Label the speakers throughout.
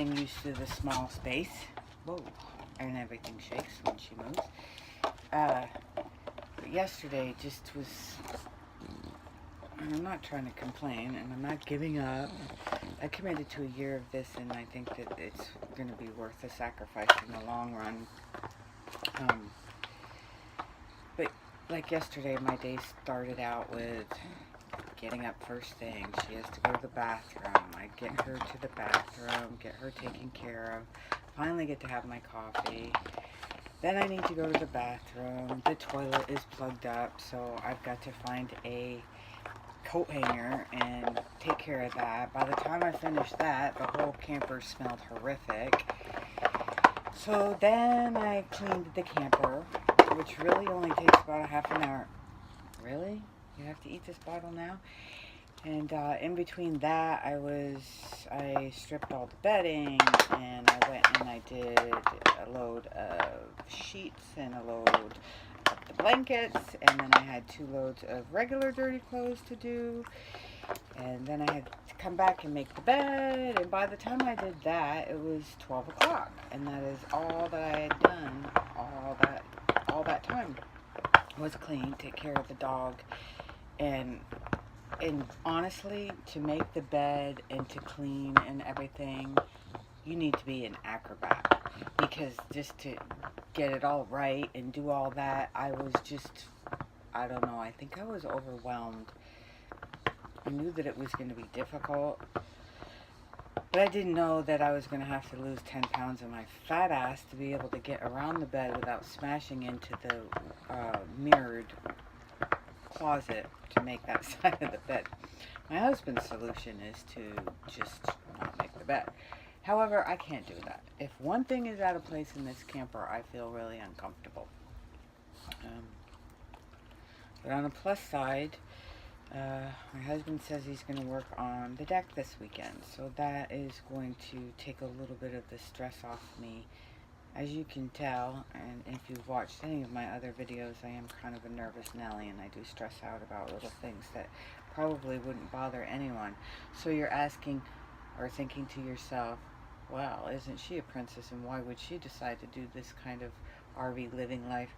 Speaker 1: getting used to the small space. Whoa, and everything shakes when she moves. But yesterday just was, and I'm not trying to complain, and I'm not giving up. I committed to a year of this, and I think that it's going to be worth the sacrifice in the long run. But like yesterday, my day started out with getting up first thing. She has to go to the bathroom. I get her to the bathroom, get her taken care of, finally get to have my coffee. Then I need to go to the bathroom. The toilet is plugged up, so I've got to find a coat hanger and take care of that. By the time I finish that, the whole camper smelled horrific. So then I cleaned the camper, which really only takes about a half an hour. Really? You have to eat this bottle now? And in between that, I stripped all the bedding, and I went and I did a load of sheets and a load of the blankets, and then I had 2 loads of regular dirty clothes to do, and then I had to come back and make the bed, and by the time I did that, it was 12 o'clock, and that is all that I had done all that time was clean, take care of the dog, and honestly, to make the bed and to clean and everything, you need to be an acrobat, because just to get it all right and do all that, I was just, I don't know, I think I was overwhelmed. I knew that it was going to be difficult, but I didn't know that I was going to have to lose 10 pounds of my fat ass to be able to get around the bed without smashing into the mirrored closet to make that side of the bed. My husband's solution is to just not make the bed. However, I can't do that. If one thing is out of place in this camper, I feel really uncomfortable. But on the plus side, my husband says he's going to work on the deck this weekend, so that is going to take a little bit of the stress off me. As you can tell, and if you've watched any of my other videos, I am kind of a nervous Nelly, and I do stress out about little things that probably wouldn't bother anyone. So you're asking or thinking to yourself, well, isn't she a princess, and why would she decide to do this kind of RV living life?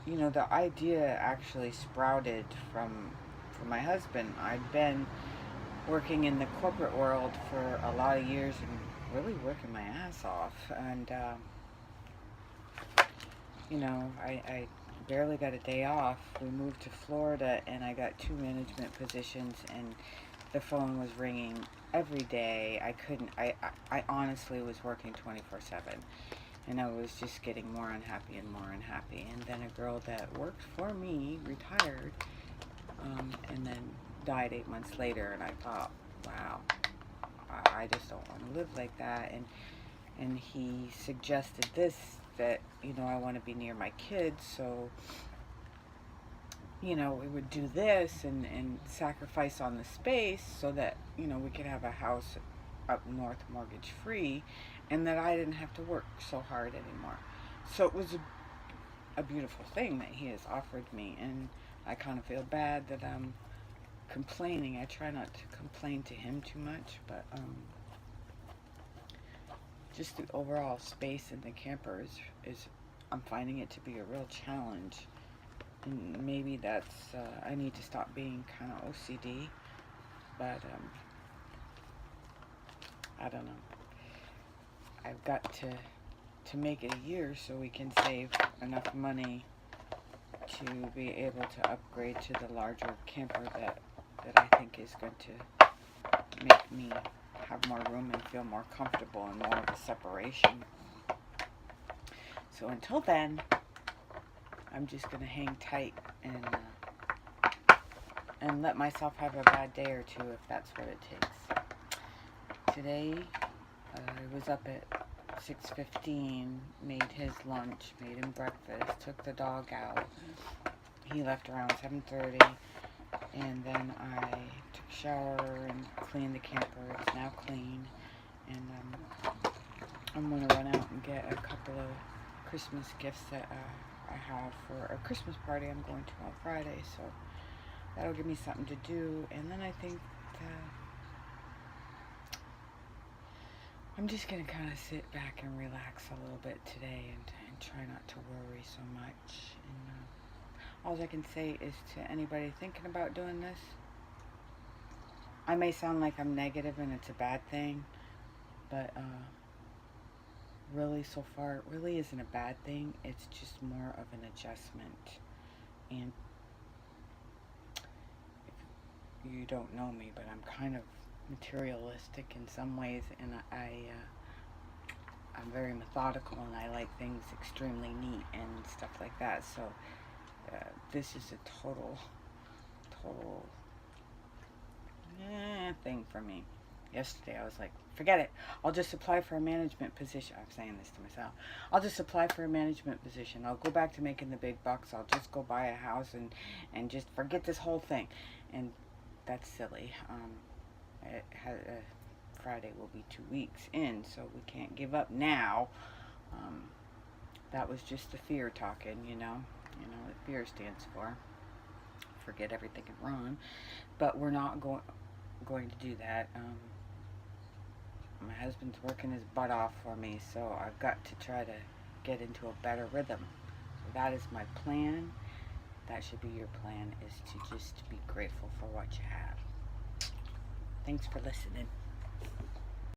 Speaker 1: You know, the idea actually sprouted from my husband. I'd been working in the corporate world for a lot of years and really working my ass off, and you know, I barely got a day off. We moved to Florida, and I got 2 management positions, and the phone was ringing every day. I honestly was working 24/7, and I was just getting more unhappy and more unhappy. And then a girl that worked for me retired, and then died 8 months later, and I thought, wow, I just don't want to live like that. And he suggested this, that, you know, I want to be near my kids, so, you know, we would do this and sacrifice on the space so that, you know, we could have a house up north mortgage free, and that I didn't have to work so hard anymore. So it was a beautiful thing that he has offered me, and I kind of feel bad that I'm complaining. I try not to complain to him too much, but just the overall space in the camper is I'm finding it to be a real challenge, and maybe that's I need to stop being kind of OCD, but I don't know. I've got to make it a year so we can save enough money to be able to upgrade to the larger camper that I think is going to make me have more room and feel more comfortable and more of a separation. So until then, I'm just going to hang tight and let myself have a bad day or two if that's what it takes. Today, I was up at 6:15, made his lunch, made him breakfast, took the dog out. He left around 7:30, and then I took a shower and cleaned the camper. It's now clean, and I'm going to run out and get a couple of Christmas gifts that I have for a Christmas party I'm going to on Friday, so that'll give me something to do. And then I think I'm just going to kind of sit back and relax a little bit today and try not to worry so much. And all I can say is to anybody thinking about doing this, I may sound like I'm negative and it's a bad thing, but really so far it really isn't a bad thing. It's just more of an adjustment. And if you don't know me, but I'm kind of materialistic in some ways, and I'm very methodical, and I like things extremely neat and stuff like that. So this is a total thing for me. Yesterday I was like, forget it. I'll just apply for a management position. I'm saying this to myself. I'll just apply for a management position. I'll go back to making the big bucks. I'll just go buy a house and just forget this whole thing. And that's silly. Friday will be 2 weeks in, so we can't give up now. That was just the fear talking, you know what fear stands for. Forget everything and run. But we're not going to do that. My husband's working his butt off for me, so I've got to try to get into a better rhythm. So that is my plan. That should be your plan, is to just be grateful for what you have. Thanks for listening.